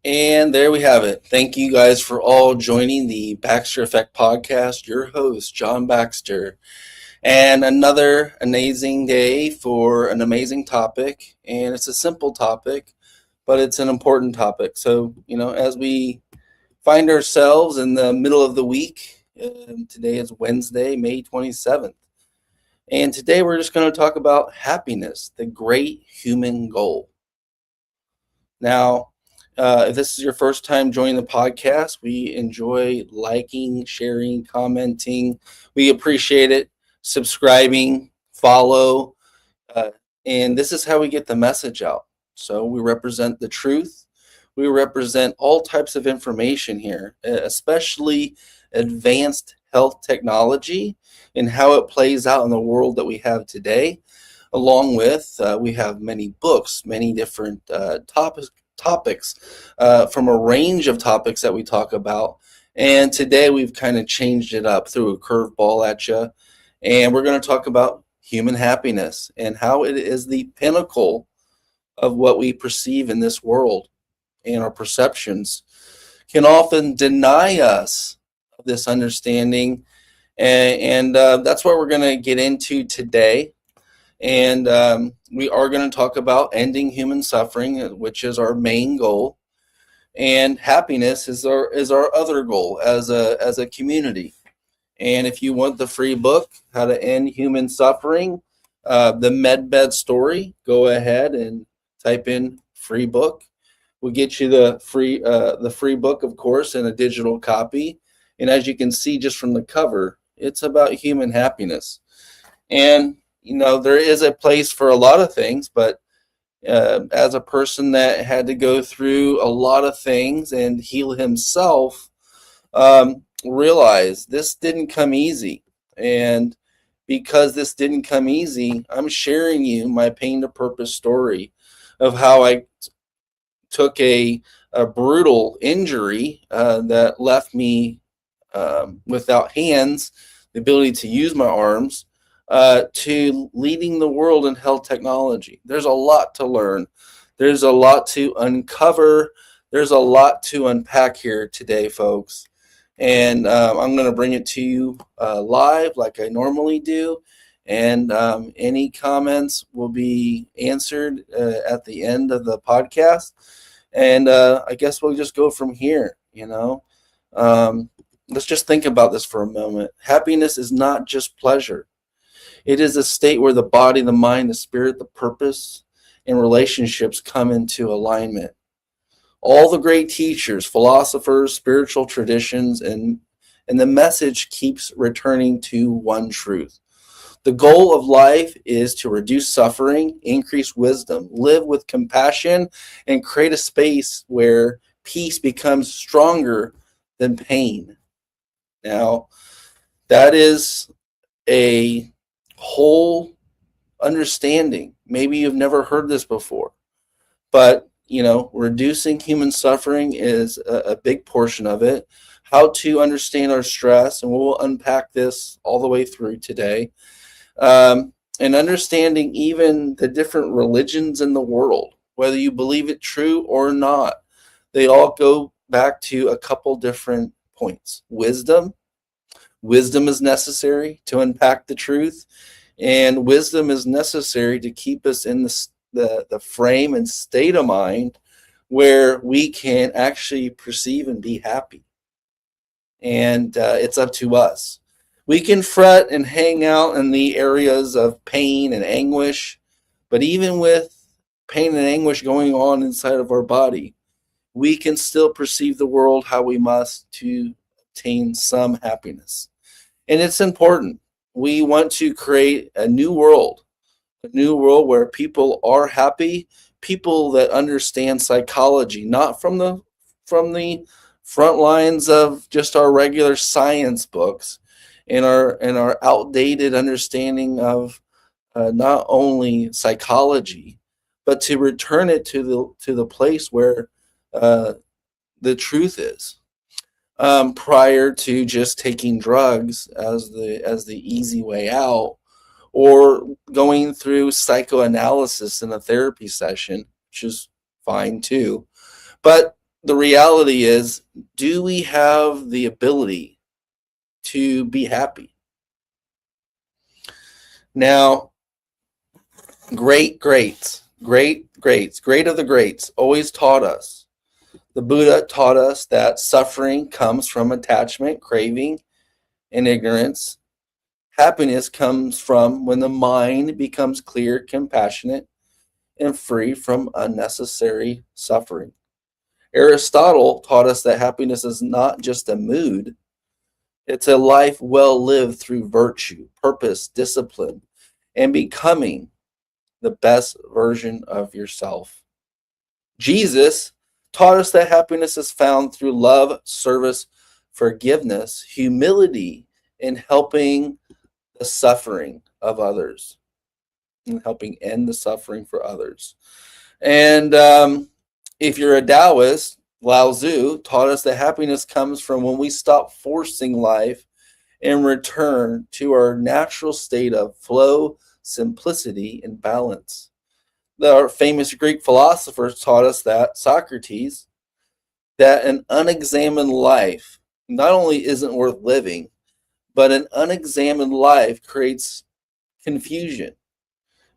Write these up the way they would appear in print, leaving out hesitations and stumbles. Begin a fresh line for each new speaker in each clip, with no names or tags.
And there we have it. Thank you guys for all joining the Baxter Effect podcast. Your host, John Baxter. And another amazing day for an amazing topic. And it's a simple topic, but it's an important topic. So, as we find ourselves in the middle of the week, today is Wednesday, May 27th. And today we're just going to talk about happiness, the great human goal. Now, if this is your first time joining the podcast, we enjoy liking, sharing, commenting. We appreciate it. Subscribing, follow. Uh, and this is how we get the message out. So we represent the truth. We represent all types of information here, especially advanced health technology and how it plays out in the world that we have today. Along with, we have many books, many different topics from a range of topics that we talk about. And today we've kind of changed it up, threw a curveball at you. And we're going to talk about human happiness and how it is the pinnacle of what we perceive in this world. And our perceptions can often deny us this understanding. And that's what we're going to get into today. And we are going to talk about ending human suffering, which is our main goal, and happiness is our other goal as a community. And if you want the free book, How to End Human Suffering, the MedBed Story, go ahead and type in free book. We'll get you the free book, of course, in a digital copy. And as you can see just from the cover, it's about human happiness. And there is a place for a lot of things, but as a person that had to go through a lot of things and heal himself, realize this didn't come easy. And because this didn't come easy, I'm sharing you my pain to purpose story of how I took a brutal injury that left me without hands, the ability to use my arms, to leading the world in health technology. There's a lot to learn. There's a lot to uncover. There's a lot to unpack here today, folks. And I'm going to bring it to you live like I normally do. And any comments will be answered at the end of the podcast. And I guess we'll just go from here, Let's just think about this for a moment. Happiness is not just pleasure. It is a state where the body, the mind, the spirit, the purpose, and relationships come into alignment. All the great teachers, philosophers, spiritual traditions, and the message keeps returning to one truth. The goal of life is to reduce suffering, increase wisdom, live with compassion, and create a space where peace becomes stronger than pain. Now, that is a whole understanding. Maybe you've never heard this before, but reducing human suffering is a big portion of it. How to understand our stress, and we'll unpack this all the way through today. And understanding even the different religions in the world, whether you believe it true or not, they all go back to a couple different points. Wisdom is necessary to unpack the truth, and wisdom is necessary to keep us in the frame and state of mind where we can actually perceive and be happy. And it's up to us. We can fret and hang out in the areas of pain and anguish, but even with pain and anguish going on inside of our body, we can still perceive the world how we must to obtain some happiness. And it's important. We want to create a new world where people are happy, people that understand psychology, not from the front lines of just our regular science books and our outdated understanding of not only psychology, but to return it to the place where the truth is. Prior to just taking drugs as the easy way out, or going through psychoanalysis in a therapy session, which is fine too. But the reality is, do we have the ability to be happy? Now, great of the greats always taught us. The Buddha taught us that suffering comes from attachment, craving, and ignorance. Happiness comes from when the mind becomes clear, compassionate, and free from unnecessary suffering. Aristotle taught us that happiness is not just a mood, it's a life well lived through virtue, purpose, discipline, and becoming the best version of yourself. Jesus taught us that happiness is found through love, service, forgiveness, humility, and helping the suffering of others, and helping end the suffering for others. And if you're a Taoist, Lao Tzu taught us that happiness comes from when we stop forcing life and return to our natural state of flow, simplicity, and balance. The famous Greek philosophers taught us that, Socrates, that an unexamined life not only isn't worth living, but an unexamined life creates confusion.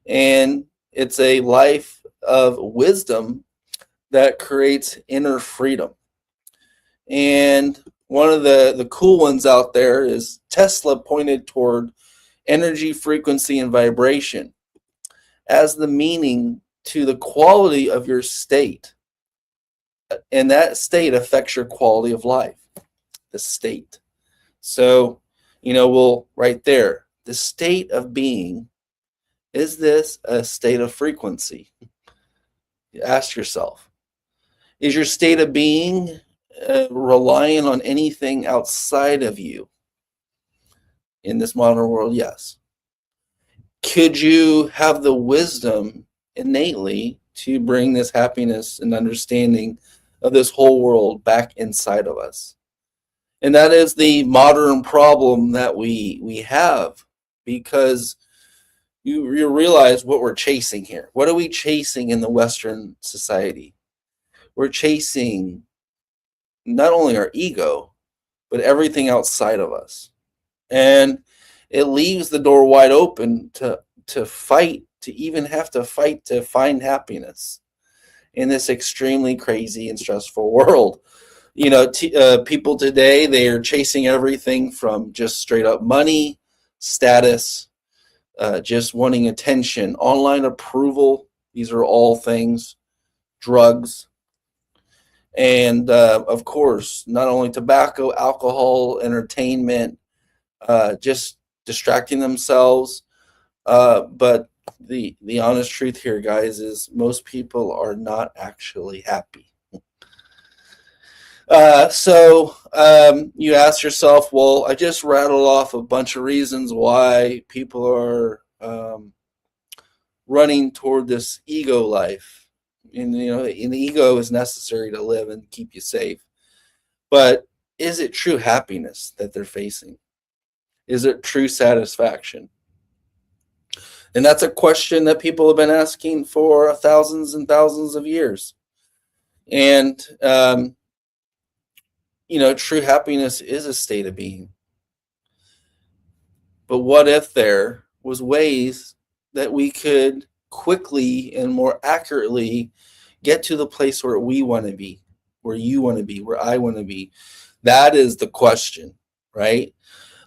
And it's a life of wisdom that creates inner freedom. And one of the cool ones out there is Tesla pointed toward energy, frequency, and vibration as the meaning to the quality of your state. And that state affects your quality of life, the state. So, we'll right there, the state of being, is this a state of frequency? You ask yourself, is your state of being relying on anything outside of you? In this modern world, yes. Could you have the wisdom innately to bring this happiness and understanding of this whole world back inside of us? And that is the modern problem that we have, because you realize what we're chasing here. What are we chasing in the Western society? We're chasing not only our ego, but everything outside of us. And it leaves the door wide open to fight, to even have to fight to find happiness in this extremely crazy and stressful world. People today, they are chasing everything from just straight up money, status, just wanting attention, online approval. These are all things, drugs, and of course, not only tobacco, alcohol, entertainment, just distracting themselves. But the honest truth here, guys, is most people are not actually happy. So you ask yourself, well, I just rattled off a bunch of reasons why people are running toward this ego life. And, an ego is necessary to live and keep you safe. But is it true happiness that they're facing? Is it true satisfaction? And that's a question that people have been asking for thousands and thousands of years. And, true happiness is a state of being. But what if there was ways that we could quickly and more accurately get to the place where we want to be, where you want to be, where I want to be? That is the question, right?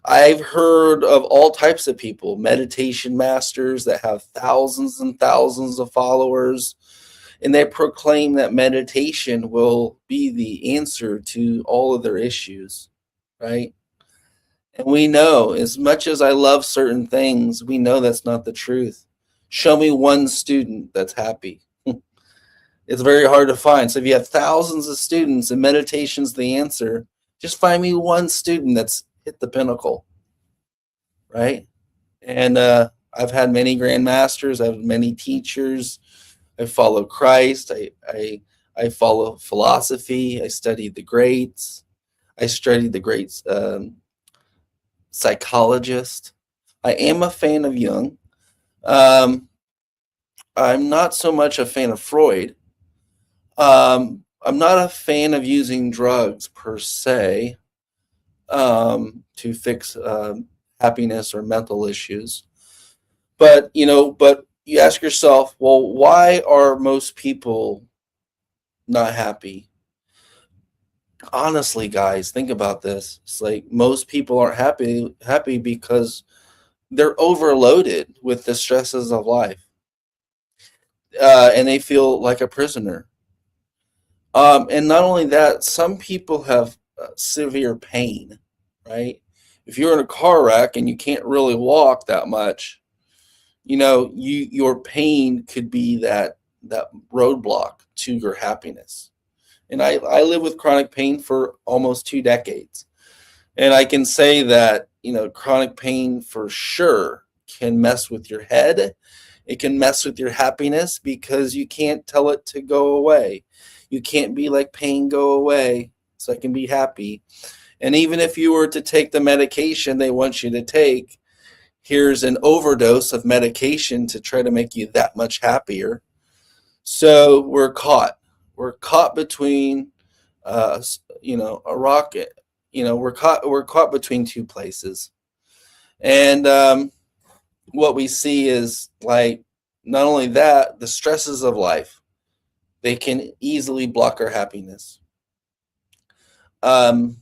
I've heard of all types of people, meditation masters that have thousands and thousands of followers, and they proclaim that meditation will be the answer to all of their issues, right? And we know, as much as I love certain things, we know that's not the truth. Show me one student that's happy. It's very hard to find. So if you have thousands of students and meditation's the answer, just find me one student that's hit the pinnacle, right? And I've had many grandmasters. I've had many teachers. I follow Christ. I follow philosophy. I studied the greats. I studied the great psychologist. I am a fan of Jung. I'm not so much a fan of Freud. I'm not a fan of using drugs per se to fix happiness or mental issues. But but you ask yourself, well, why are most people not happy? Honestly, guys, think about this. It's like most people aren't happy because they're overloaded with the stresses of life, and they feel like a prisoner. And not only that, some people have severe pain, right? If you're in a car wreck and you can't really walk that much, your pain could be that roadblock to your happiness. And I live with chronic pain for almost 2 decades. And I can say that, chronic pain for sure can mess with your head. It can mess with your happiness because you can't tell it to go away. You can't be like, pain, go away so I can be happy. And even if you were to take the medication they want you to take, here's an overdose of medication to try to make you that much happier. So we're caught. We're caught between, a rocket. We're caught between two places. And what we see is, like, not only that, the stresses of life, they can easily block our happiness. Um,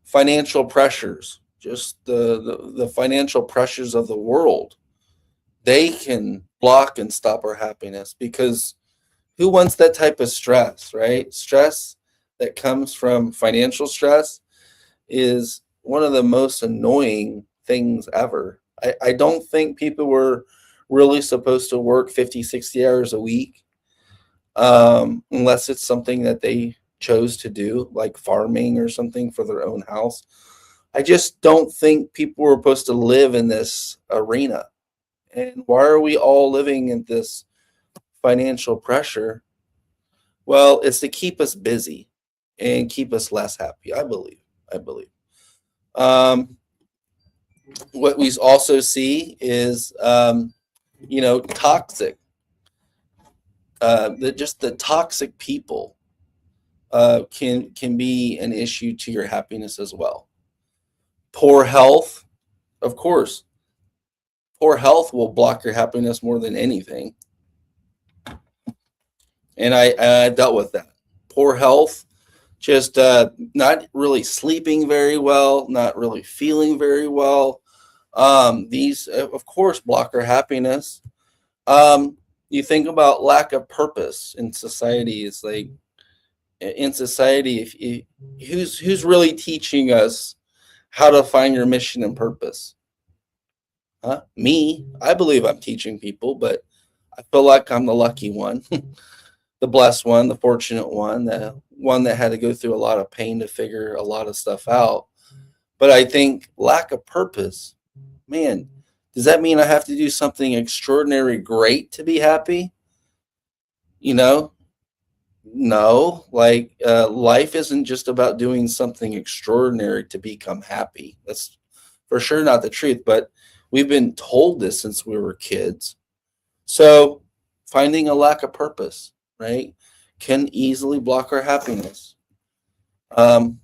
Financial pressures, just the financial pressures of the world, they can block and stop our happiness, because who wants that type of stress, right? Stress that comes from financial stress is one of the most annoying things ever. I don't think people were really supposed to work 50, 60 hours a week, unless it's something that they chose to do, like farming or something for their own house. I just don't think people were supposed to live in this arena. And why are we all living in this financial pressure? Well, it's to keep us busy and keep us less happy, I believe. I believe. Um, what we also see is, toxic. Just the toxic people can be an issue to your happiness as well. Poor health, of course. Poor health will block your happiness more than anything, and I dealt with that. Poor health, just not really sleeping very well, not really feeling very well. These, of course, block our happiness. Um, you think about lack of purpose in society. It's like, in society, who's really teaching us how to find your mission and purpose? Huh? Me. I believe I'm teaching people, but I feel like I'm the lucky one, the blessed one, the fortunate one, the one that had to go through a lot of pain to figure a lot of stuff out. But I think lack of purpose, man, does that mean I have to do something extraordinary great to be happy? You know, no. Like, life isn't just about doing something extraordinary to become happy. That's for sure not the truth, but we've been told this since we were kids. So finding a lack of purpose, right, can easily block our happiness. Um,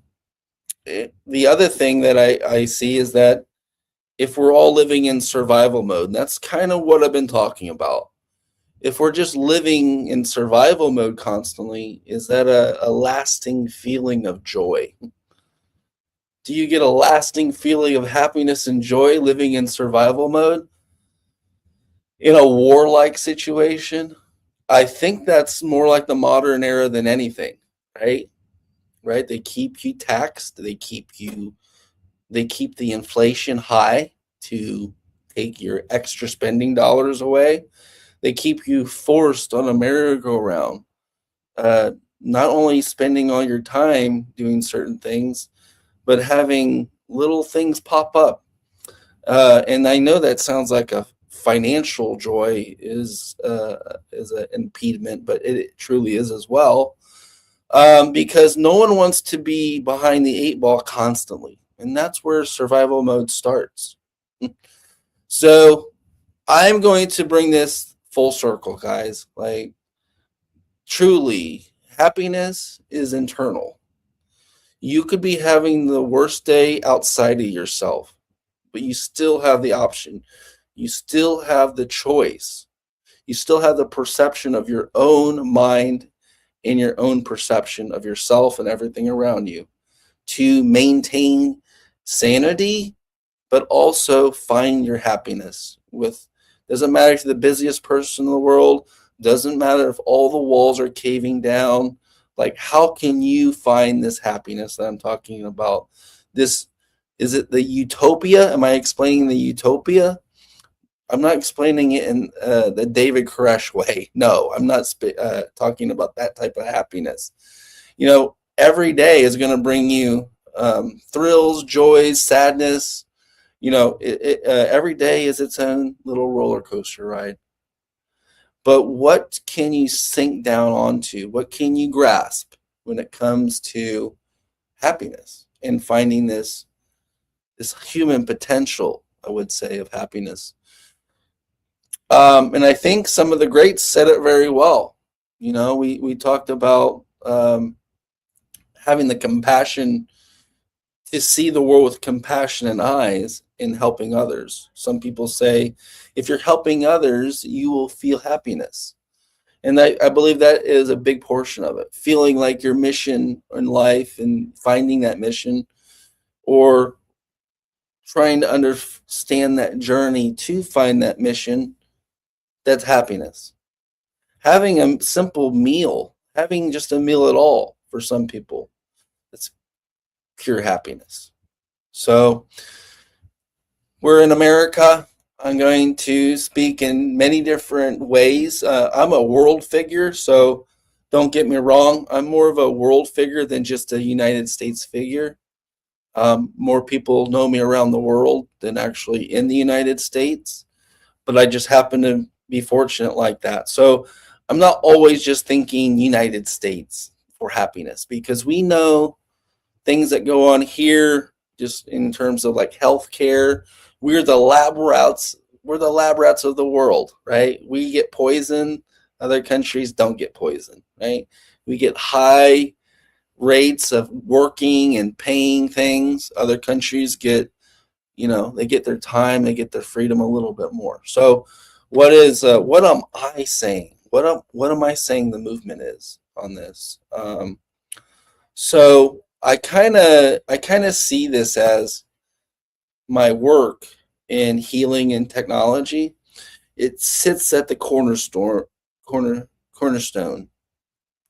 the other thing that I see is that if we're all living in survival mode, and that's kind of what I've been talking about. If we're just living in survival mode constantly, is that a lasting feeling of joy? Do you get a lasting feeling of happiness and joy living in survival mode in a warlike situation? I think that's more like the modern era than anything, right? Right? They keep you taxed. They keep the inflation high to take your extra spending dollars away. They keep you forced on a merry-go-round. Not only spending all your time doing certain things, but having little things pop up. And I know that sounds like a financial joy is an impediment, but it truly is as well. Because no one wants to be behind the eight ball constantly, and that's where survival mode starts. So I'm going to bring this full circle, guys. Like, truly, Happiness is internal. You could be having the worst day outside of yourself, but you still have the option. You still have the choice. You still have the perception of your own mind and your own perception of yourself and everything around you to maintain sanity, but also find your happiness with. Doesn't matter if you're the busiest person in the world, doesn't matter if all the walls are caving down. Like, how can you find this happiness that I'm talking about? This, is it the utopia? Am I explaining the utopia? I'm not explaining it in the David Koresh way. No, I'm not talking about that type of happiness. Every day is going to bring you thrills, joys, sadness. Every day is its own little roller coaster ride. But what can you sink down onto? What can you grasp when it comes to happiness and finding this human potential, I would say, of happiness? And I think some of the greats said it very well. We talked about having the compassion to see the world with compassionate eyes in helping others. Some people say, if you're helping others, you will feel happiness. And I believe that is a big portion of it. Feeling like your mission in life and finding that mission, or trying to understand that journey to find that mission, that's happiness. Having a simple meal, having just a meal at all for some people, that's pure happiness. So we're in America. I'm going to speak in many different ways. I'm a world figure, so don't get me wrong. I'm more of a world figure than just a United States figure. More people know me around the world than actually in the United States, but I just happen to be fortunate like that. So I'm not always just thinking United States for happiness, because we know things that go on here just in terms of like healthcare. We're the lab rats. We're the lab rats of the world, right? We get poison. Other countries don't get poison, right? We get high rates of working and paying things. Other countries get, they get their time, they get their freedom a little bit more. So what am I saying? What am I saying the movement is on this? So I kind of see this as my work in healing and technology. It sits at the cornerstone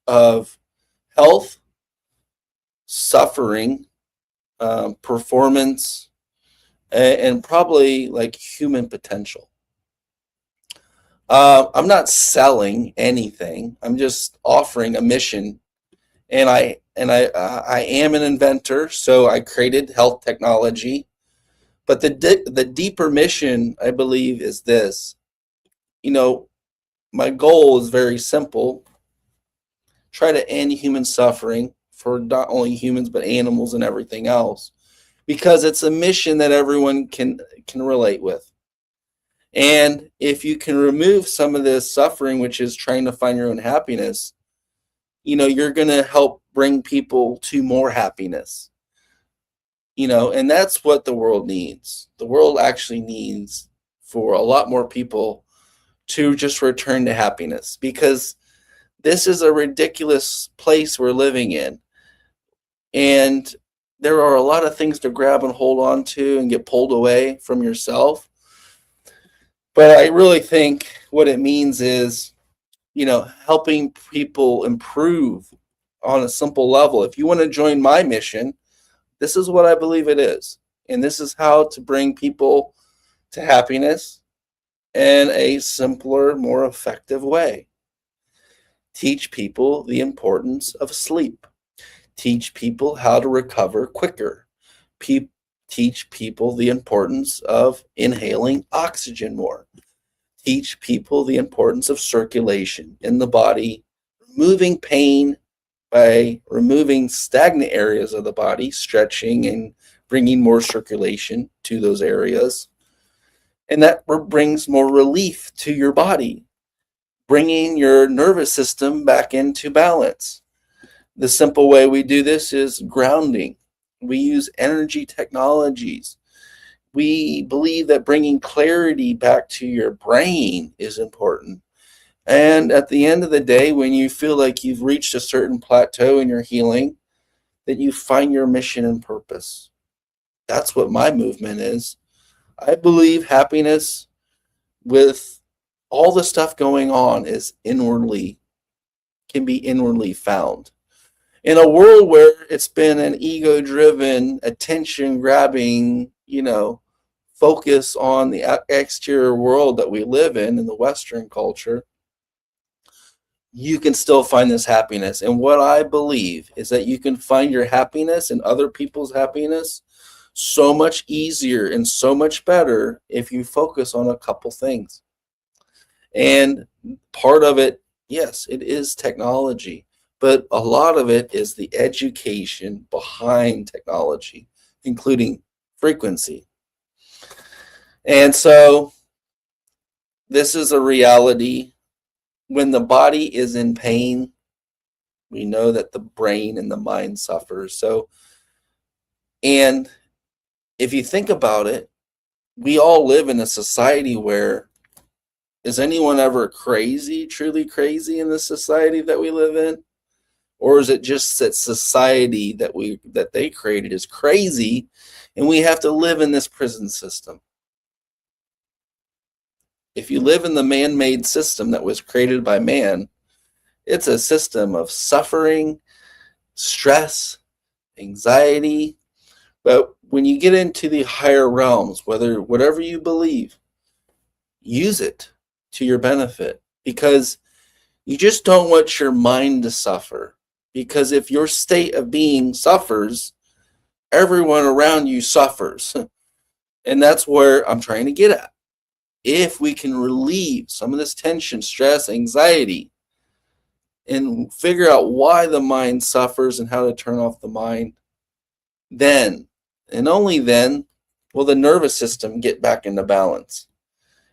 of health, suffering, performance, and probably like human potential. I'm not selling anything. I'm just offering a mission, and I am an inventor, so I created health technology. But the deeper mission, I believe, is this. My goal is very simple: try to end human suffering for not only humans but animals and everything else, because it's a mission that everyone can relate with. And if you can remove some of this suffering, which is trying to find your own happiness, you're going to help bring people to more happiness. And that's what the world needs. The world actually needs for a lot more people to just return to happiness, because this is a ridiculous place we're living in. And there are a lot of things to grab and hold on to and get pulled away from yourself. But I really think what it means is, helping people improve on a simple level. If you want to join my mission, this is what I believe it is. And this is how to bring people to happiness in a simpler, more effective way. Teach people the importance of sleep. Teach people how to recover quicker. Teach people the importance of inhaling oxygen more. Teach people the importance of circulation in the body, removing pain by removing stagnant areas of the body, stretching and bringing more circulation to those areas. And that brings more relief to your body, bringing your nervous system back into balance. The simple way we do this is grounding. We use energy technologies. We believe that bringing clarity back to your brain is important. And at the end of the day, when you feel like you've reached a certain plateau in your healing, that you find your mission and purpose. That's what my movement is. I believe happiness with all the stuff going on is can be inwardly found. In a world where it's been an ego driven, attention grabbing, focus on the exterior world that we live in the Western culture, you can still find this happiness. And what I believe is that you can find your happiness and other people's happiness so much easier and so much better if you focus on a couple things. And part of it, yes, it is technology, but a lot of it is the education behind technology, including frequency. And so this is a reality. When the body is in pain, we know that the brain and the mind suffers. So, and if you think about it, we all live in a society where, is anyone ever crazy, truly crazy in the society that we live in? Or is it just that society that they created is crazy and we have to live in this prison system? If you live in the man-made system that was created by man, it's a system of suffering, stress, anxiety. But when you get into the higher realms, whatever you believe, use it to your benefit, because you just don't want your mind to suffer. Because if your state of being suffers, everyone around you suffers. And that's where I'm trying to get at. If we can relieve some of this tension, stress, anxiety, and figure out why the mind suffers and how to turn off the mind, then, and only then, will the nervous system get back into balance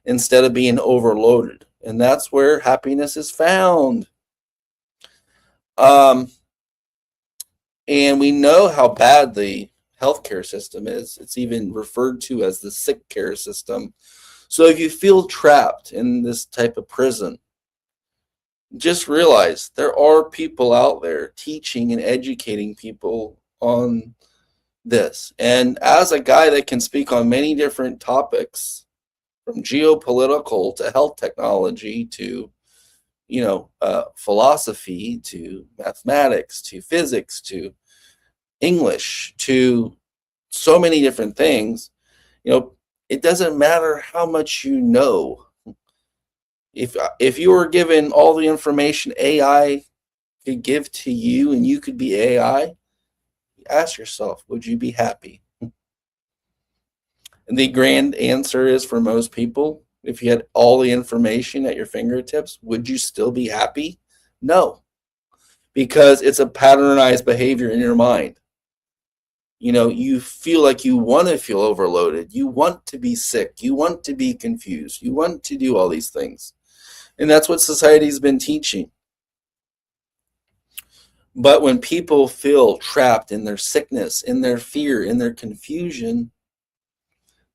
instead of being overloaded. And that's where happiness is found. And we know how bad the healthcare system is. It's even referred to as the sick care system. So if you feel trapped in this type of prison, just realize there are people out there teaching and educating people on this. And as a guy that can speak on many different topics, from geopolitical to health technology to, philosophy to mathematics to physics to English to so many different things, it doesn't matter how much you know. If you were given all the information AI could give to you and you could be AI, ask yourself, would you be happy? And the grand answer is, for most people, if you had all the information at your fingertips, would you still be happy? No, because it's a patternized behavior in your mind. You feel like you want to feel overloaded. You want to be sick. You want to be confused. You want to do all these things. And that's what society's been teaching. But when people feel trapped in their sickness, in their fear, in their confusion,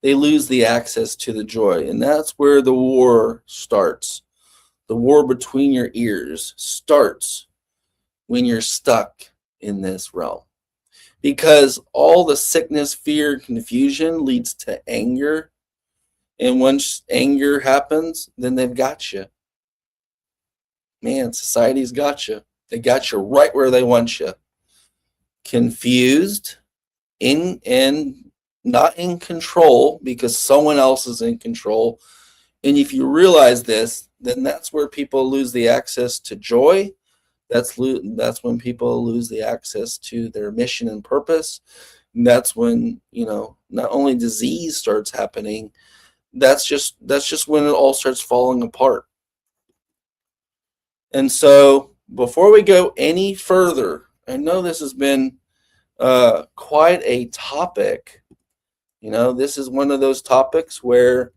they lose the access to the joy. And that's where the war starts. The war between your ears starts when you're stuck in this realm. Because all the sickness, fear, confusion leads to anger. And once anger happens, then they've got you. Man, society's got you. They got you right where they want you. Confused, and not in control, because someone else is in control. And if you realize this, then that's where people lose the access to joy. That's when people lose the access to their mission and purpose. And that's when, not only disease starts happening, that's just when it all starts falling apart. And so before we go any further, I know this has been quite a topic. This is one of those topics where,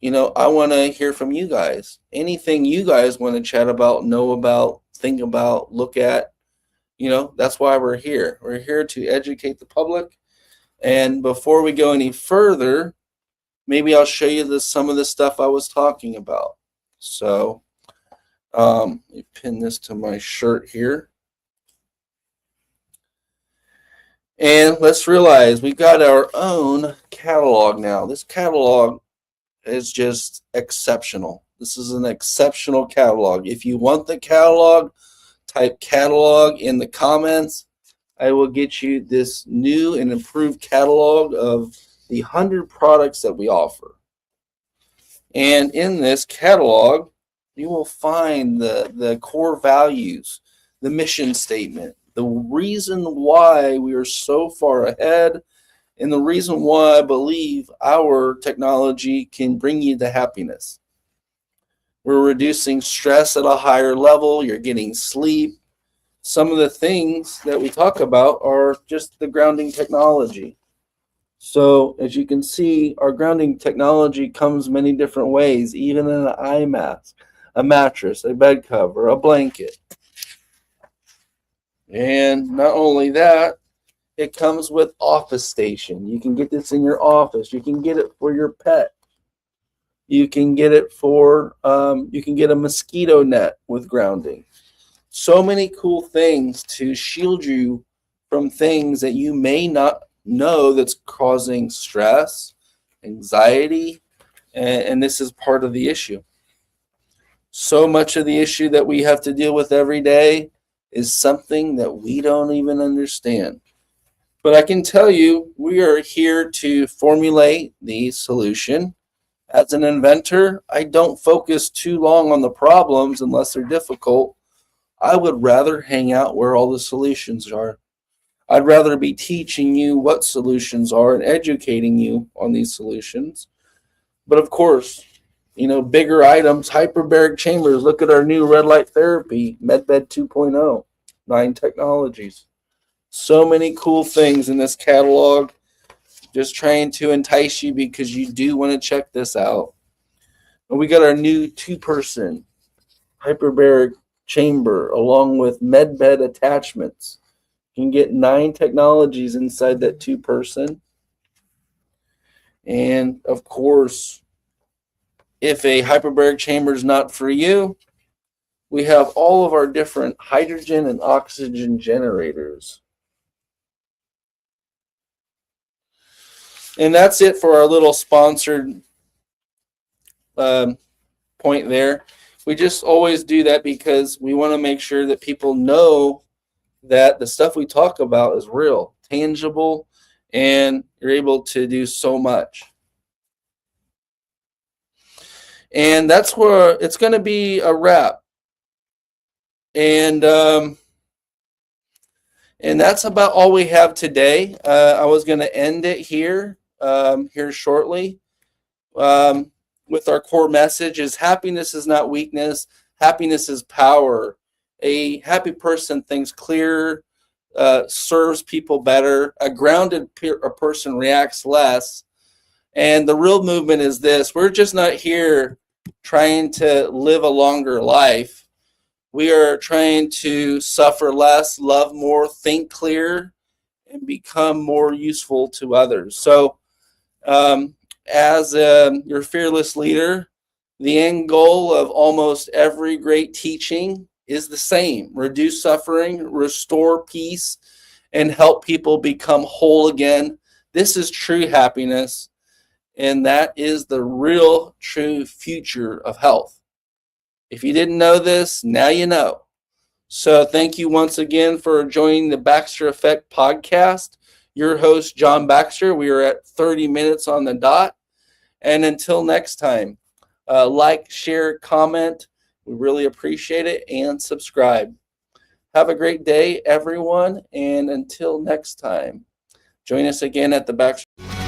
I want to hear from you guys. Anything you guys want to chat about, know about, think about, look at, That's why we're here. We're here to educate the public. And before we go any further, maybe I'll show you some of the stuff I was talking about. So let me pin this to my shirt here. And let's realize we've got our own catalog now. This catalog is just exceptional. This is an exceptional catalog. If you want the catalog, type catalog in the comments. I will get you this new and improved catalog of the 100 products that we offer. And in this catalog, you will find the core values, the mission statement, the reason why we are so far ahead, and the reason why I believe our technology can bring you to happiness. We're reducing stress at a higher level. You're getting sleep. Some of the things that we talk about are just the grounding technology. So as you can see, our grounding technology comes many different ways, even in an eye mask, a mattress, a bed cover, a blanket. And not only that, it comes with office station. You can get this in your office. You can get it for your pet. You can get it for, you can get a mosquito net with grounding. So many cool things to shield you from things that you may not know that's causing stress, anxiety, and this is part of the issue. So much of the issue that we have to deal with every day is something that we don't even understand. But I can tell you, we are here to formulate the solution. As an inventor, I don't focus too long on the problems unless they're difficult. I would rather hang out where all the solutions are. I'd rather be teaching you what solutions are and educating you on these solutions. But of course, bigger items, hyperbaric chambers. Look at our new red light therapy, MedBed 2.0, 9 technologies. So many cool things in this catalog. Just trying to entice you because you do want to check this out. And we got our new 2-person hyperbaric chamber along with MedBed attachments. You can get 9 technologies inside that 2-person. And of course, if a hyperbaric chamber is not for you, we have all of our different hydrogen and oxygen generators. And that's it for our little sponsored point there. We just always do that because we want to make sure that people know that the stuff we talk about is real, tangible, and you're able to do so much. And that's where it's going to be a wrap. And that's about all we have today. I was going to end it here shortly. With our core message is happiness is not weakness. Happiness is power. A happy person thinks clearer, serves people better. A grounded person reacts less. And the real movement is this. We're just not here trying to live a longer life. We are trying to suffer less, love more, think clearer, and become more useful to others. So as your fearless leader, the end goal of almost every great teaching is the same: reduce suffering, restore peace, and help people become whole again. This is true happiness, and that is the real, true future of health. If you didn't know this, now you know. So thank you once again for joining the Baxter Effect podcast. Your host, John Baxter. We are at 30 minutes on the dot. And until next time, like, share, comment. We really appreciate it. And subscribe. Have a great day, everyone. And until next time, join us again at the Baxter.